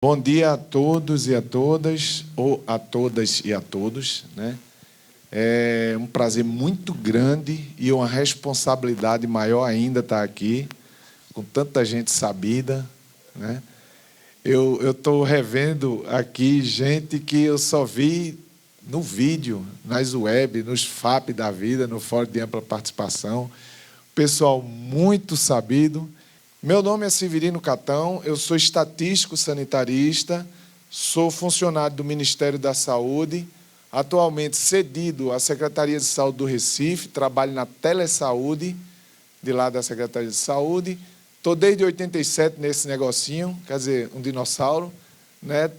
Bom dia a todos e a todas, ou a todas e a todos, né? É um prazer muito grande e uma responsabilidade maior ainda estar aqui, com tanta gente sabida, né? Eu estou revendo aqui gente que eu só vi no vídeo, nas web, nos FAP da vida, no Fórum de Ampla Participação. Pessoal muito sabido. Meu nome é Severino Catão, eu sou estatístico sanitarista, sou funcionário do Ministério da Saúde, atualmente cedido à Secretaria de Saúde do Recife, trabalho na Telesaúde, de lá da Secretaria de Saúde. Estou desde 87 nesse negocinho, quer dizer, um dinossauro, né?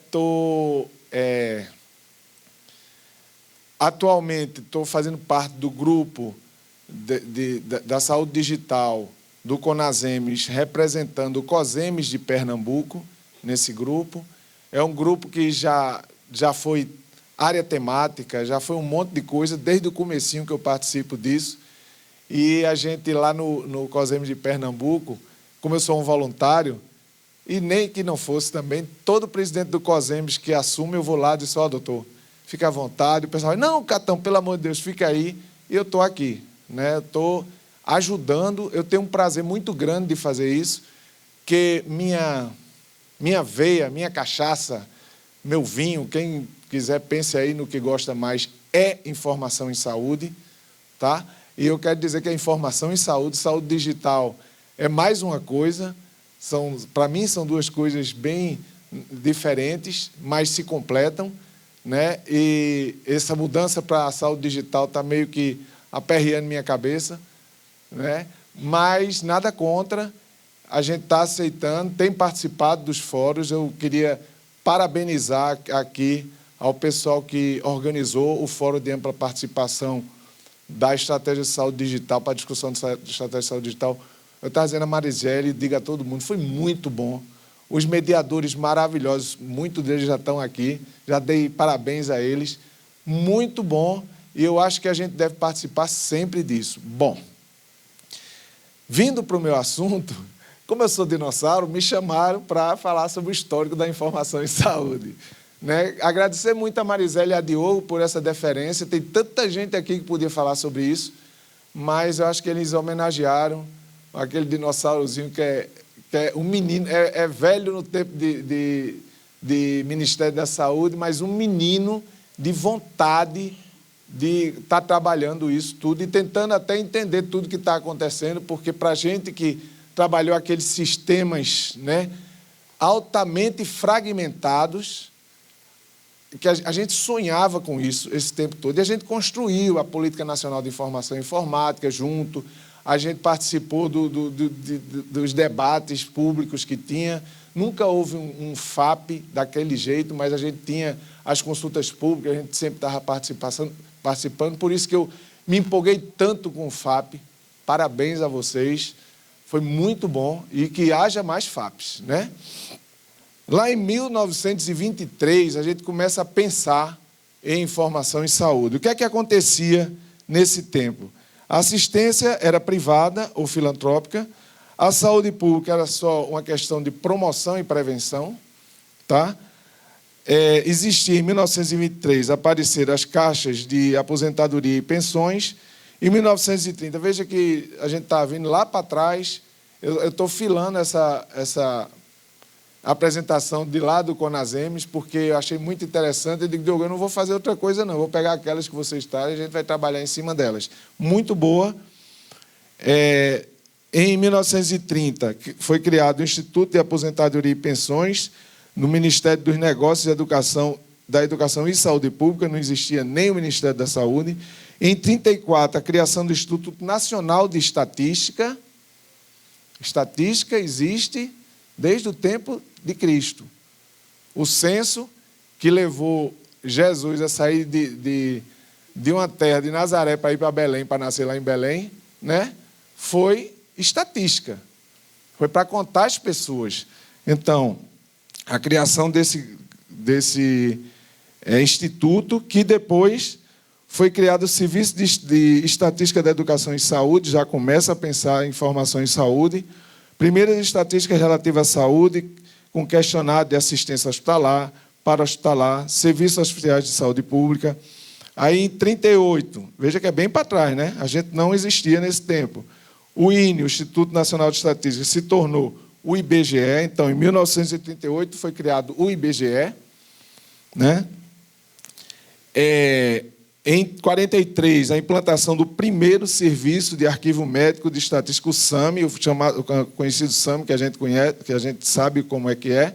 Atualmente estou fazendo parte do grupo da saúde digital do CONASEMES, representando o COSEMES de Pernambuco, nesse grupo. É um grupo que já foi área temática, já foi um monte de coisa, desde o comecinho que eu participo disso. E a gente lá no COSEMES de Pernambuco, como eu sou um voluntário, e nem que não fosse também, todo presidente do COSEMES que assume, eu vou lá e digo, ó, doutor, fica à vontade. O pessoal não, Catão, pelo amor de Deus, fica aí. E eu estou aqui, né? Eu estou ajudando, eu tenho um prazer muito grande de fazer isso, que minha veia, minha cachaça, meu vinho, quem quiser pense aí no que gosta mais, é informação em saúde, tá? E eu quero dizer que a informação em saúde, saúde digital, é mais uma coisa, para mim são duas coisas bem diferentes, mas se completam, né? E essa mudança para a saúde digital está meio que aperreando minha cabeça, né? Mas nada contra, a gente está aceitando, tem participado dos fóruns. Eu queria parabenizar aqui ao pessoal que organizou o Fórum de Ampla Participação da Estratégia de Saúde Digital, para a discussão da Estratégia de Saúde Digital. Eu estava dizendo a Marisele, diga a todo mundo, foi muito bom. Os mediadores maravilhosos, muitos deles já estão aqui, já dei parabéns a eles, muito bom, e eu acho que a gente deve participar sempre disso. Bom, vindo para o meu assunto, como eu sou dinossauro, me chamaram para falar sobre o histórico da informação em saúde, né? Agradecer muito a Marisele e a Diogo por essa deferência, tem tanta gente aqui que podia falar sobre isso, mas eu acho que eles homenagearam aquele dinossaurozinho que é um menino, é velho no tempo de Ministério da Saúde, mas um menino de vontade de estar trabalhando isso tudo e tentando até entender tudo que está acontecendo, porque para a gente que trabalhou aqueles sistemas, né, altamente fragmentados, que a gente sonhava com isso esse tempo todo, e a gente construiu a Política Nacional de Informação e Informática junto, a gente participou dos debates públicos que tinha, nunca houve um FAP daquele jeito, mas a gente tinha as consultas públicas, a gente sempre estava participando, por isso que eu me empolguei tanto com o FAP, parabéns a vocês, foi muito bom, e que haja mais FAPs, né? Lá em 1923, a gente começa a pensar em informação em saúde. O que é que acontecia nesse tempo? A assistência era privada ou filantrópica, a saúde pública era só uma questão de promoção e prevenção, tá? Existia, em 1923, apareceram as caixas de aposentadoria e pensões. Em 1930, veja que a gente está vindo lá para trás, eu estou filando essa apresentação de lá do CONASEMES, porque eu achei muito interessante. Eu digo, Diogo, eu não vou fazer outra coisa, não. Eu vou pegar aquelas que vocês trazem e a gente vai trabalhar em cima delas. Muito boa. Em 1930, foi criado o Instituto de Aposentadoria e Pensões, no Ministério dos Negócios da Educação e Saúde Pública, não existia nem o Ministério da Saúde. Em 1934, a criação do Instituto Nacional de Estatística. Estatística existe desde o tempo de Cristo. O censo que levou Jesus a sair de uma terra de Nazaré para ir para Belém, para nascer lá em Belém, né? Foi estatística. Foi para contar as pessoas. Então, a criação desse instituto, que depois foi criado o Serviço de Estatística da Educação e Saúde, já começa a pensar em informação em saúde. Primeiras estatísticas relativas à saúde, com questionário de assistência hospitalar, para-hospitalar, serviços oficiais de saúde pública. Aí, em 1938, veja que é bem para trás, né? A gente não existia nesse tempo. O INE, o Instituto Nacional de Estatística, se tornou o IBGE. Então, em 1938, foi criado o IBGE. Né? Em 1943, a implantação do primeiro serviço de arquivo médico de estatística, o SAMI, o conhecido SAMI, que a gente conhece, que a gente sabe como é que é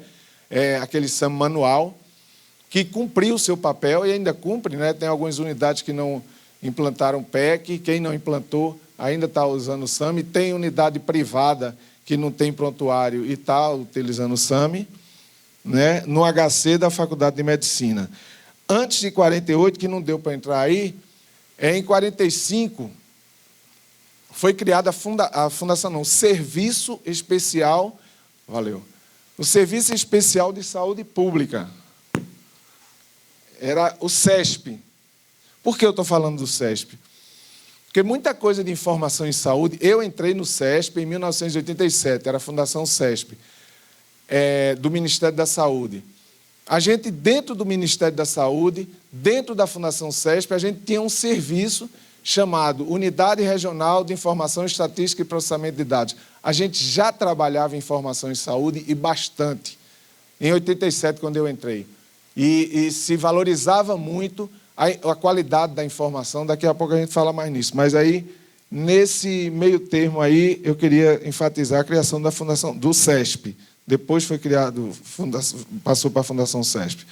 aquele SAMI manual, que cumpriu o seu papel e ainda cumpre, né? Tem algumas unidades que não implantaram PEC, quem não implantou ainda está usando o SAMI, tem unidade privada que não tem prontuário e está utilizando o SAMI, né? No HC da Faculdade de Medicina. Antes de 48, que não deu para entrar aí, em 45, foi criada a fundação, não, o Serviço Especial, valeu, o Serviço Especial de Saúde Pública. Era o SESP. Por que eu estou falando do SESP? Porque muita coisa de informação em saúde, eu entrei no SESP em 1987, era a Fundação SESP, do Ministério da Saúde. A gente, dentro do Ministério da Saúde, dentro da Fundação SESP, a gente tinha um serviço chamado Unidade Regional de Informação, Estatística e Processamento de Dados. A gente já trabalhava em informação em saúde e bastante, em 87, quando eu entrei. E se valorizava muito a qualidade da informação. Daqui a pouco a gente fala mais nisso. Mas aí, nesse meio termo aí, eu queria enfatizar a criação da Fundação, do SESP. Depois foi criado, passou para a Fundação SESP.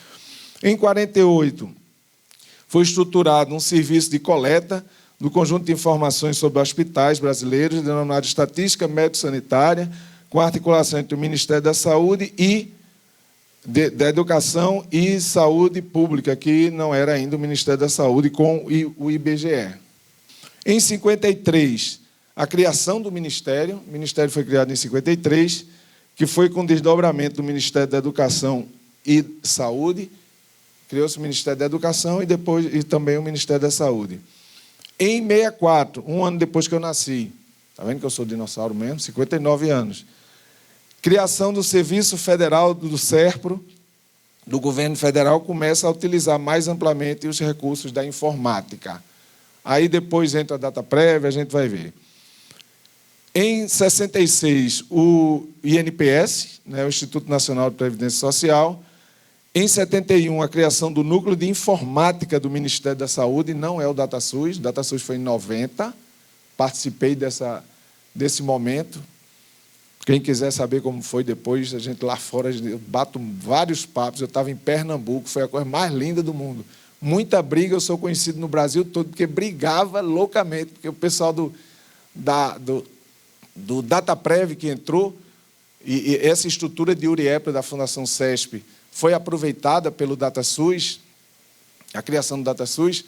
Em 48, foi estruturado um serviço de coleta do conjunto de informações sobre hospitais brasileiros, denominado Estatística Médico-Sanitária, com articulação entre o Ministério da Saúde e da Educação e Saúde Pública, que não era ainda o Ministério da Saúde, com o IBGE. Em 53, a criação do Ministério. O Ministério foi criado em 53, que foi com desdobramento do Ministério da Educação e Saúde. Criou-se o Ministério da Educação e também o Ministério da Saúde. Em 64, um ano depois que eu nasci, está vendo que eu sou dinossauro mesmo? 59 anos. Criação do Serviço Federal do SERPRO, do governo federal, começa a utilizar mais amplamente os recursos da informática. Aí depois entra a data prévia, a gente vai ver. Em 66, o INPS, né, o Instituto Nacional de Previdência Social. Em 71, a criação do Núcleo de Informática do Ministério da Saúde, não é o DataSUS. O DataSUS foi em 90, participei desse momento. Quem quiser saber como foi depois, a gente lá fora, eu bato vários papos. Eu estava em Pernambuco, foi a coisa mais linda do mundo. Muita briga, eu sou conhecido no Brasil todo, porque brigava loucamente, porque o pessoal do DataPrev que entrou, e essa estrutura de URIEPRA da Fundação SESP foi aproveitada pelo DataSUS, a criação do DataSUS,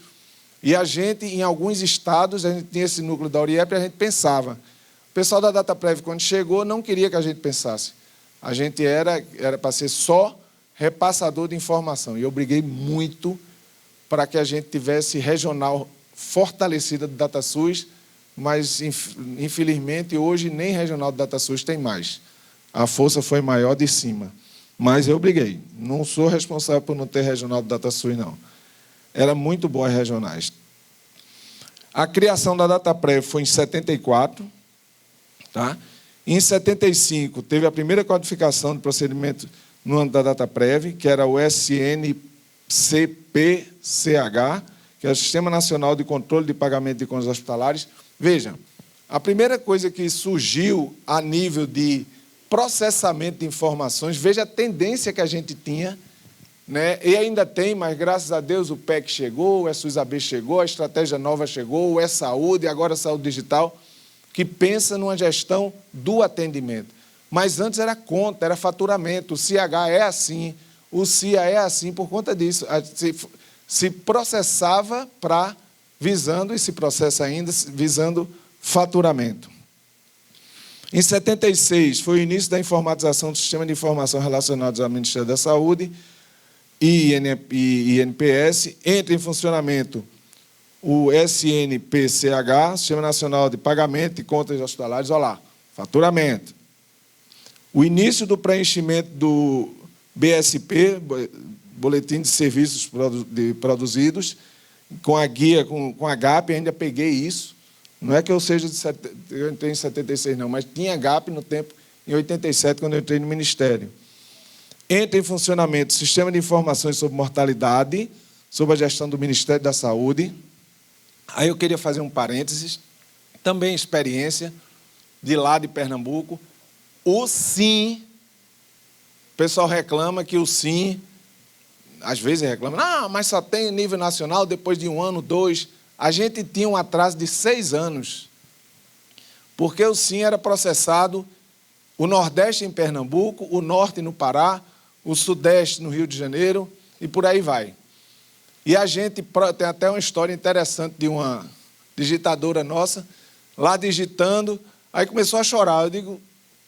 e a gente, em alguns estados, a gente tinha esse núcleo da URIEPRA e a gente pensava. O pessoal da DataPrev, quando chegou, não queria que a gente pensasse. A gente era para ser só repassador de informação. E eu briguei muito para que a gente tivesse regional fortalecida do DataSUS, mas, infelizmente, hoje nem regional do DataSUS tem mais. A força foi maior de cima. Mas eu briguei. Não sou responsável por não ter regional do DataSUS, não. Era muito boa as regionais. A criação da DataPrev foi em 74. Tá? Em 75, teve a primeira codificação de procedimento no âmbito da DataPrev, que era o SNCPCH, que é o Sistema Nacional de Controle de Pagamento de Contas Hospitalares. Veja, a primeira coisa que surgiu a nível de processamento de informações, veja a tendência que a gente tinha, né? E ainda tem, mas graças a Deus o PEC chegou, o SUS-AB chegou, a estratégia nova chegou, o E-Saúde, agora a Saúde Digital, que pensa numa gestão do atendimento. Mas antes era conta, era faturamento, o CH é assim, o CIA é assim por conta disso. Se processava visando, e se processa ainda, visando faturamento. Em 76, foi o início da informatização do Sistema de Informação relacionados ao Ministério da Saúde e INPS. Entra em funcionamento o SNPCH, Sistema Nacional de Pagamento de Contas Hospitalares, olha lá, faturamento. o início do preenchimento do BSP, Boletim de Serviços Produzidos, com a guia, com a GAP, ainda peguei isso. Não é que eu seja eu entrei em 76, não, mas tinha GAP no tempo, em 87, quando eu entrei no Ministério. Entra em funcionamento o Sistema de Informações sobre Mortalidade, sob a gestão do Ministério da Saúde. Aí eu queria fazer um parênteses, também experiência de lá de Pernambuco. O SIM, o pessoal reclama que o SIM, às vezes reclama, mas só tem nível nacional depois de 1 ano, 2. A gente tinha um atraso de 6 anos, porque o SIM era processado, o Nordeste em Pernambuco, o Norte no Pará, o Sudeste no Rio de Janeiro, e por aí vai. E a gente tem até uma história interessante de uma digitadora nossa, lá digitando, aí começou a chorar. Eu digo,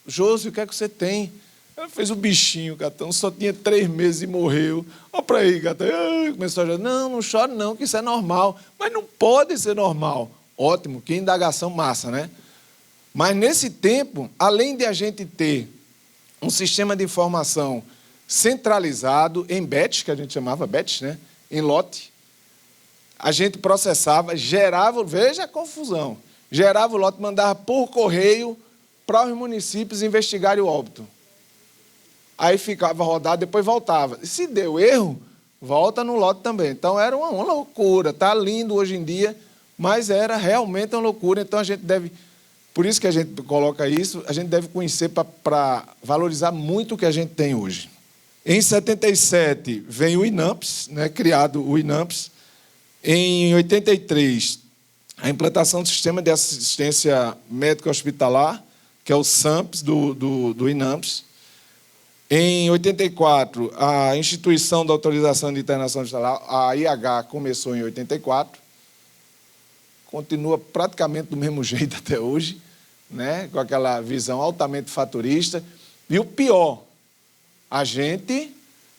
Josi, o que é que você tem? Ela fez o bichinho, gatão, só tinha 3 meses e morreu. Olha para aí, gatão. Começou a chorar. Não chore não, que isso é normal. Mas não pode ser normal. Ótimo, que indagação massa, né? Mas nesse tempo, além de a gente ter um sistema de informação centralizado em batch, que a gente chamava batch, né? Em lote, a gente processava, gerava, veja a confusão, gerava o lote, mandava por correio para os municípios investigarem o óbito. Aí ficava rodado, depois voltava. E se deu erro, volta no lote também. Então era uma loucura, está lindo hoje em dia, mas era realmente uma loucura. Então a gente deve, por isso que a gente coloca isso, a gente deve conhecer para valorizar muito o que a gente tem hoje. Em 77 vem o INAMPS, né, criado o INAMPS. Em 83, a implantação do Sistema de Assistência Médica Hospitalar, que é o SAMPS do INAMPS. Em 84, a instituição da autorização de internação hospitalar, a IH, começou em 84, continua praticamente do mesmo jeito até hoje, né, com aquela visão altamente faturista. E o pior, a gente,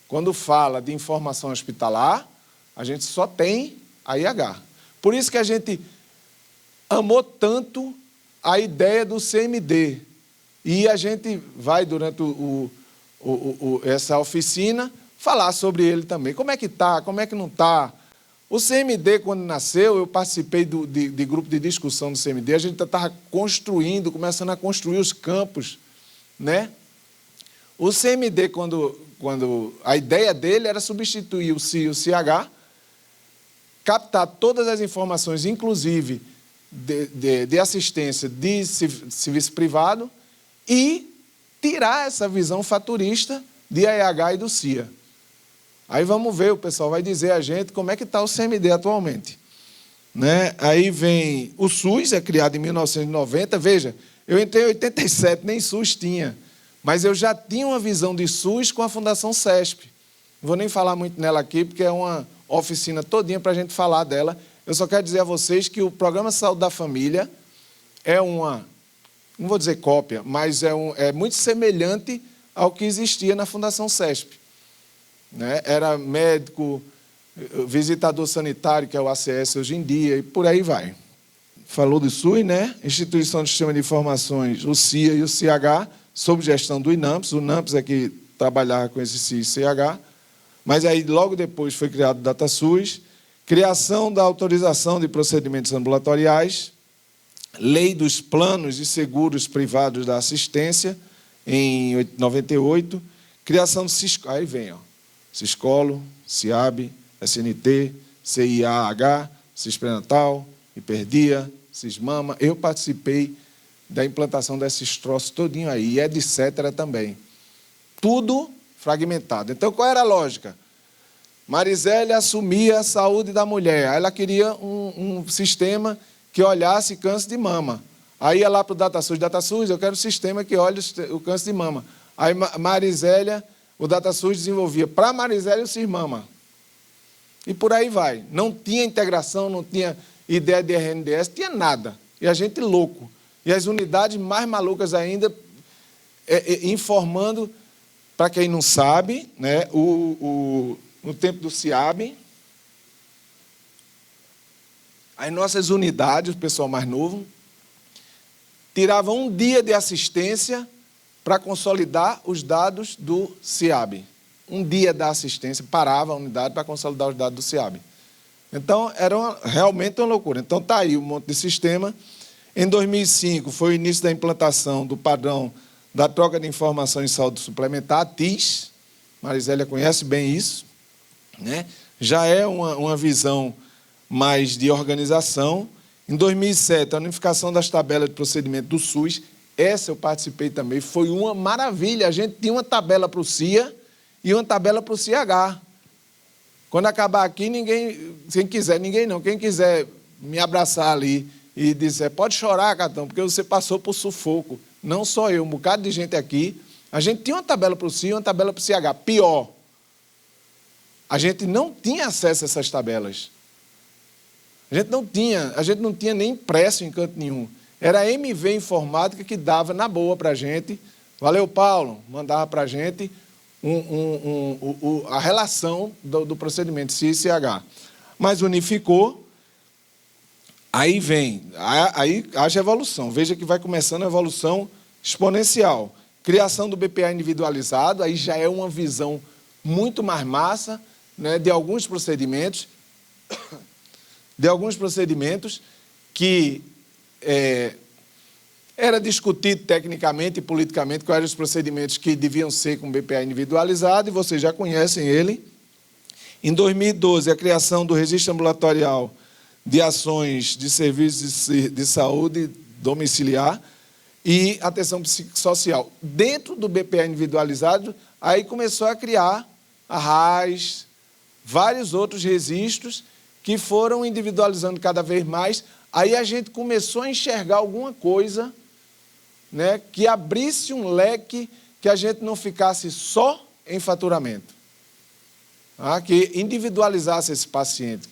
quando fala de informação hospitalar, a gente só tem a IH. Por isso que a gente amou tanto a ideia do CMD. E a gente vai, durante essa oficina, falar sobre ele também. Como é que está, como é que não está. O CMD, quando nasceu, eu participei de grupo de discussão do CMD, a gente estava construindo, começando a construir os campos, né? O CMD, quando a ideia dele era substituir o CI e o CH, captar todas as informações, inclusive de assistência de serviço privado, e tirar essa visão faturista de IH e do CIA. Aí vamos ver, o pessoal vai dizer a gente como é que está o CMD atualmente. Né? Aí vem o SUS, é criado em 1990. Veja, eu entrei em 87, nem SUS tinha. Mas eu já tinha uma visão de SUS com a Fundação CESP. Não vou nem falar muito nela aqui, porque é uma oficina todinha para a gente falar dela. Eu só quero dizer a vocês que o Programa Saúde da Família é uma, não vou dizer cópia, mas é muito semelhante ao que existia na Fundação CESP. Né? Era médico, visitador sanitário, que é o ACS hoje em dia, e por aí vai. Falou do SUS, né? Instituição do Sistema de Informações, o CIA e o CH, sob gestão do INAMPS. O INAMPS é que trabalhava com esse CIA e CH, mas aí logo depois foi criado o DataSUS, criação da autorização de procedimentos ambulatoriais, lei dos planos e seguros privados da assistência, em 98, criação do Ciscolo, aí vem, ó, Ciscolo, CIAB, SNT, CIAH, CIS-Prenatal, Hiperdia, CIS-Mama. Eu participei da implantação desses troços todinho aí, e etc. também. Tudo fragmentado. Então, qual era a lógica? Marisele assumia a saúde da mulher. Ela queria um sistema que olhasse câncer de mama. Aí ia lá para o DataSUS. DataSUS, eu quero um sistema que olhe o câncer de mama. Aí Marisélia, o DataSUS desenvolvia para Marisélia o CIS-Mama. E por aí vai. Não tinha integração, não tinha ideia de RNDS, tinha nada. E a gente louco. E as unidades mais malucas ainda, informando, para quem não sabe, né, no tempo do CIAB, as nossas unidades, o pessoal mais novo, tiravam um dia de assistência para consolidar os dados do CIAB. Um dia da assistência, parava a unidade para consolidar os dados do CIAB. Então, era realmente uma loucura. Então, está aí um monte de sistema. Em 2005, foi o início da implantação do padrão da troca de informação em saúde suplementar, a TIS. Marisélia conhece bem isso, né? Já é uma visão mais de organização. Em 2007, a unificação das tabelas de procedimento do SUS, essa eu participei também, foi uma maravilha. A gente tinha uma tabela para o CIA e uma tabela para o CH. Quando acabar aqui, quem quiser me abraçar ali e dizer, pode chorar, Catão, porque você passou por sufoco. Não só eu, um bocado de gente aqui. A gente tinha uma tabela para o CIA e uma tabela para o CH. Pior, a gente não tinha acesso a essas tabelas. A gente não tinha nem impresso em canto nenhum. Era a MV Informática que dava na boa para a gente. Valeu, Paulo, mandava para a gente a relação do procedimento CIA e CH. Mas unificou, aí haja evolução. Veja que vai começando a evolução exponencial. Criação do BPA individualizado, aí já é uma visão muito mais massa, né, de alguns procedimentos que era discutido tecnicamente e politicamente quais eram os procedimentos que deviam ser com BPA individualizado, e vocês já conhecem ele. Em 2012, a criação do registro ambulatorial de ações de serviços de saúde domiciliar e atenção psicossocial. Dentro do BPA individualizado, aí começou a criar a RAIS, vários outros registros que foram individualizando cada vez mais. Aí a gente começou a enxergar alguma coisa, né, que abrisse um leque, que a gente não ficasse só em faturamento, que individualizasse esse paciente.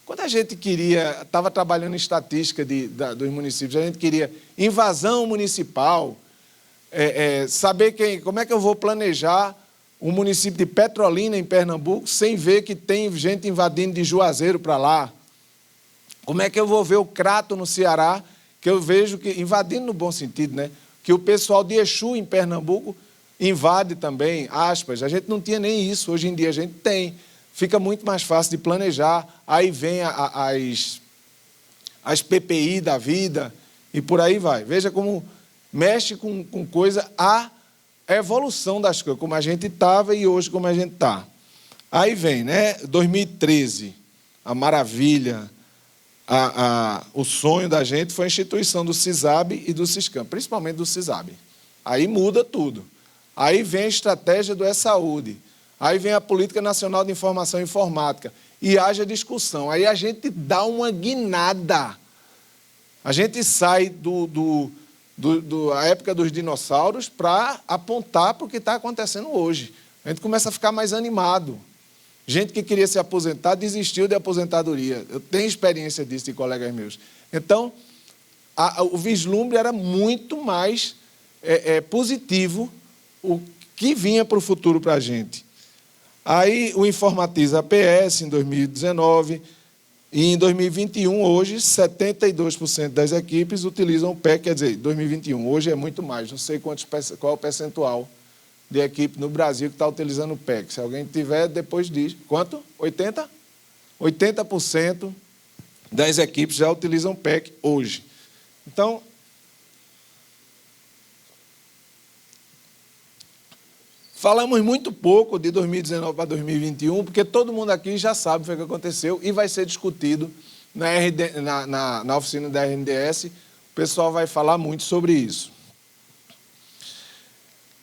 Quando a gente estava trabalhando em estatística dos municípios, a gente queria invasão municipal, saber como é que eu vou planejar o município de Petrolina, em Pernambuco, sem ver que tem gente invadindo de Juazeiro para lá. Como é que eu vou ver o Crato, no Ceará, que eu vejo que, invadindo no bom sentido, né, que o pessoal de Exu, em Pernambuco, invade também, aspas. A gente não tinha nem isso, hoje em dia a gente tem. Fica muito mais fácil de planejar, aí vem as PPI da vida e por aí vai. Veja como mexe com coisa, a evolução das coisas, como a gente estava e hoje como a gente está. Aí vem, né, 2013, a maravilha, o sonho da gente foi a instituição do CISAB e do SISCAM, principalmente do CISAB. Aí muda tudo. Aí vem a estratégia do E-Saúde. Aí vem a Política Nacional de Informação e Informática. E haja discussão. Aí a gente dá uma guinada. A gente sai da época dos dinossauros para apontar para o que está acontecendo hoje. A gente começa a ficar mais animado. Gente que queria se aposentar desistiu de aposentadoria. Eu tenho experiência disso de colegas meus. Então, o vislumbre era muito mais positivo, o que vinha para o futuro para a gente. Aí o Informatiza APS em 2019, e em 2021, hoje, 72% das equipes utilizam o PEC, quer dizer, 2021, hoje é muito mais, não sei qual é o percentual de equipe no Brasil que está utilizando o PEC. Se alguém tiver, depois diz. Quanto? 80%? 80% das equipes já utilizam o PEC hoje. Então, falamos muito pouco de 2019 para 2021, porque todo mundo aqui já sabe o que aconteceu e vai ser discutido na oficina da RNDS. O pessoal vai falar muito sobre isso.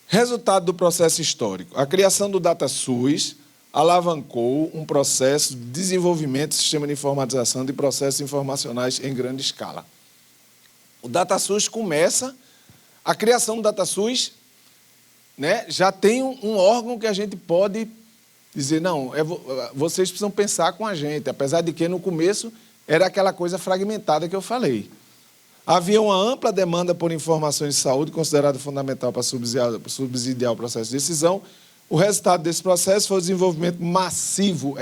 Resultado do processo histórico. A criação do DataSUS alavancou um processo de desenvolvimento de sistema de informatização de processos informacionais em grande escala. O DataSUS começa, a criação do DataSUS, né, já tem um órgão que a gente pode dizer, não, vocês precisam pensar com a gente, apesar de que no começo era aquela coisa fragmentada que eu falei. Havia uma ampla demanda por informações de saúde, considerada fundamental para subsidiar o processo de decisão. O resultado desse processo foi o desenvolvimento massivo,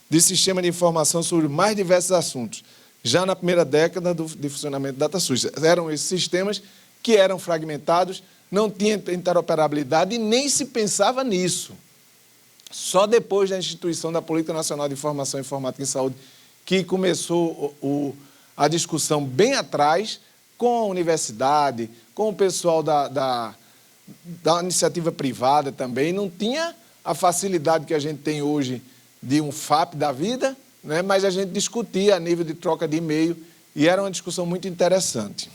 de sistema de informação sobre mais diversos assuntos, já na primeira década de funcionamento do DataSUS. Eram esses sistemas que eram fragmentados, não tinha interoperabilidade e nem se pensava nisso. Só depois da instituição da Política Nacional de Informação e Informática em Saúde, que começou a discussão bem atrás, com a universidade, com o pessoal da iniciativa privada também, não tinha a facilidade que a gente tem hoje de um FAP da vida, né? Mas a gente discutia a nível de troca de e-mail e era uma discussão muito interessante.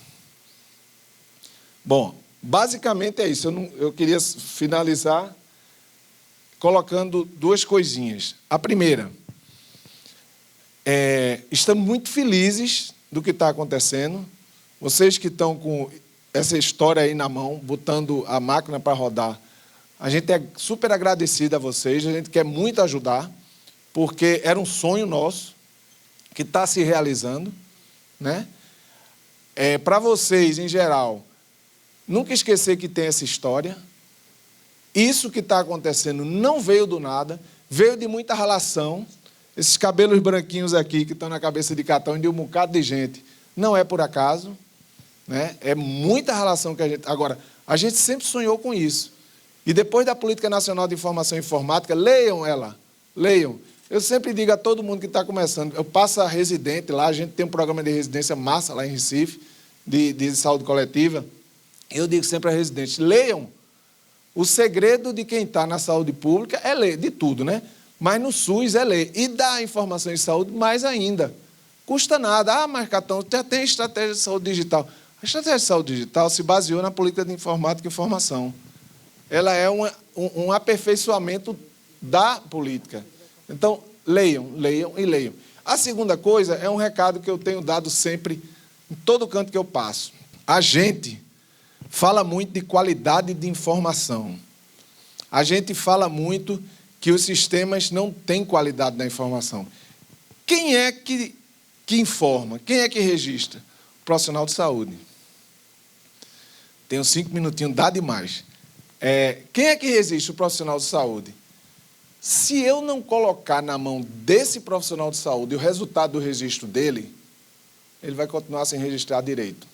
Bom, basicamente é isso. Eu queria finalizar colocando duas coisinhas. A primeira, estamos muito felizes do que está acontecendo. Vocês que estão com essa história aí na mão, botando a máquina para rodar, a gente é super agradecido a vocês, a gente quer muito ajudar, porque era um sonho nosso que está se realizando, né? Para vocês, em geral, nunca esquecer que tem essa história. Isso que está acontecendo não veio do nada, veio de muita relação. Esses cabelos branquinhos aqui que estão na cabeça de Catão e de um bocado de gente, não é por acaso, né? É muita relação que a gente... Agora, a gente sempre sonhou com isso. E depois da Política Nacional de Informação e Informática, leiam ela, leiam. Eu sempre digo a todo mundo que está começando, eu passo a residente lá, a gente tem um programa de residência massa lá em Recife, de saúde coletiva. Eu digo sempre a residentes, leiam. O segredo de quem está na saúde pública é ler, de tudo, né? Mas no SUS é ler. E da informação em saúde, mais ainda. Custa nada. Ah, mas Catão, já tem estratégia de saúde digital. A estratégia de saúde digital se baseou na política de informática e informação. Ela é um aperfeiçoamento da política. Então, leiam, leiam e leiam. A segunda coisa é um recado que eu tenho dado sempre em todo canto que eu passo. A gente fala muito de qualidade de informação. A gente fala muito que os sistemas não têm qualidade da informação. Quem é que informa? Quem é que registra? O profissional de saúde. Tenho 5 minutinhos, dá demais. Quem é que registra? O profissional de saúde. Se eu não colocar na mão desse profissional de saúde o resultado do registro dele, ele vai continuar sem registrar direito.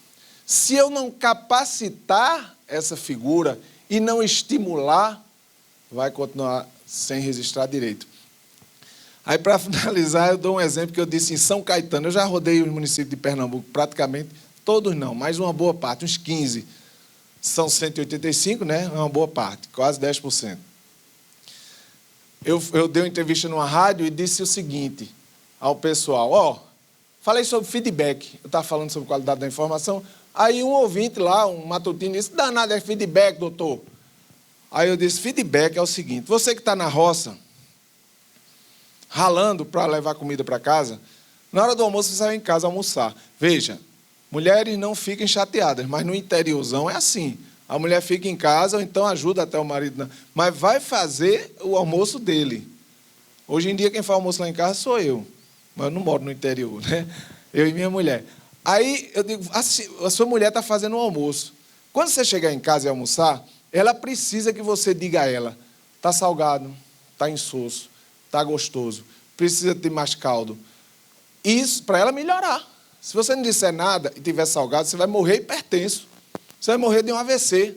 Se eu não capacitar essa figura e não estimular, vai continuar sem registrar direito. Aí, para finalizar, eu dou um exemplo que eu disse em São Caetano. Eu já rodei os municípios de Pernambuco, praticamente todos não, mas uma boa parte, uns 15. São 185, né? É uma boa parte, quase 10%. Eu dei uma entrevista numa rádio e disse o seguinte ao pessoal, falei sobre feedback, eu estava falando sobre qualidade da informação, aí um ouvinte lá, um matutino, disse, danado é feedback, doutor. Aí eu disse, feedback é o seguinte, você que está na roça, ralando para levar comida para casa, na hora do almoço você sai em casa almoçar. Veja, mulheres não fiquem chateadas, mas no interiorzão é assim. A mulher fica em casa, ou então ajuda até o marido, mas vai fazer o almoço dele. Hoje em dia, quem faz almoço lá em casa sou eu, mas eu não moro no interior, né? Eu e minha mulher. Aí eu digo, a sua mulher está fazendo o almoço. Quando você chegar em casa e almoçar, ela precisa que você diga a ela, está salgado, está insosso, está gostoso, precisa ter mais caldo. Isso para ela melhorar. Se você não disser nada e tiver salgado, você vai morrer hipertenso. Você vai morrer de um AVC.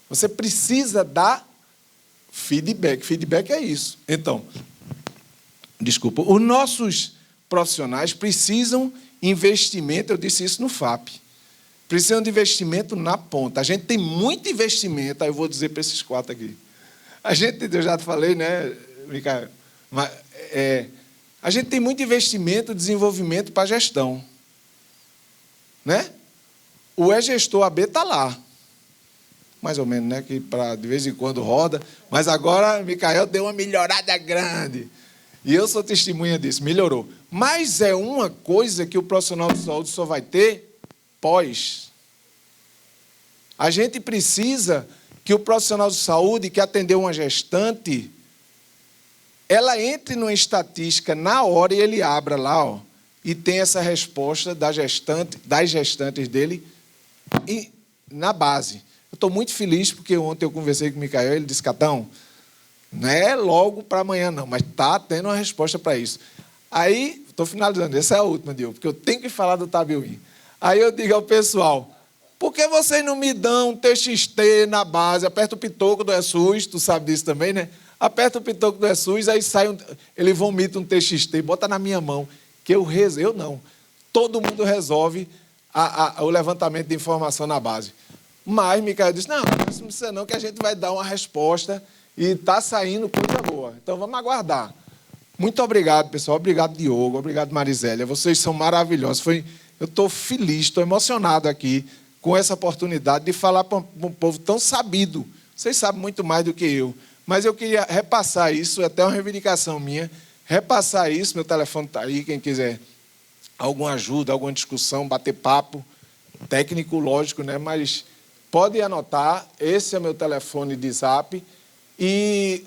Você precisa dar feedback. Feedback é isso. Então, desculpa, os nossos profissionais precisam investimento, eu disse isso no FAP, precisam de investimento na ponta. A gente tem muito investimento, aí eu vou dizer para esses 4 aqui. Eu já te falei, né, Micael? Mas, a gente tem muito investimento, desenvolvimento para gestão. Né? O e-gestor AB está lá. Mais ou menos, né? Que de vez em quando roda. Mas agora, Micael deu uma melhorada grande. E eu sou testemunha disso, melhorou. Mas é uma coisa que o profissional de saúde só vai ter pós. A gente precisa que o profissional de saúde que atendeu uma gestante, ela entre numa estatística na hora e ele abra lá, e tem essa resposta das gestantes dele na base. Eu estou muito feliz porque ontem eu conversei com o Micael, ele disse, Catão, não é logo para amanhã não, mas está tendo uma resposta para isso. Aí, estou finalizando, essa é a última, Diogo, porque eu tenho que falar do Tabiuim. Aí eu digo ao pessoal, por que vocês não me dão um TXT na base? Aperta o pitoco do ESUS, tu sabe disso também, né? Aperta o pitoco do ESUS, aí sai ele vomita um TXT, bota na minha mão, que eu não. Todo mundo resolve o levantamento de informação na base. Mas Micael disse, não precisa não, que a gente vai dar uma resposta e está saindo coisa boa. Então, vamos aguardar. Muito obrigado, pessoal. Obrigado, Diogo. Obrigado, Marisélia. Vocês são maravilhosos. Eu estou feliz, estou emocionado aqui com essa oportunidade de falar para um povo tão sabido. Vocês sabem muito mais do que eu. Mas eu queria repassar isso, é até uma reivindicação minha, repassar isso, meu telefone está aí, quem quiser alguma ajuda, alguma discussão, bater papo, técnico, lógico, né? Mas pode anotar, esse é meu telefone de zap. E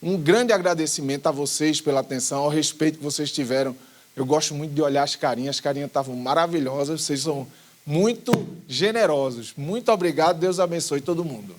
um grande agradecimento a vocês pela atenção, ao respeito que vocês tiveram. Eu gosto muito de olhar as carinhas estavam maravilhosas, vocês são muito generosos. Muito obrigado, Deus abençoe todo mundo.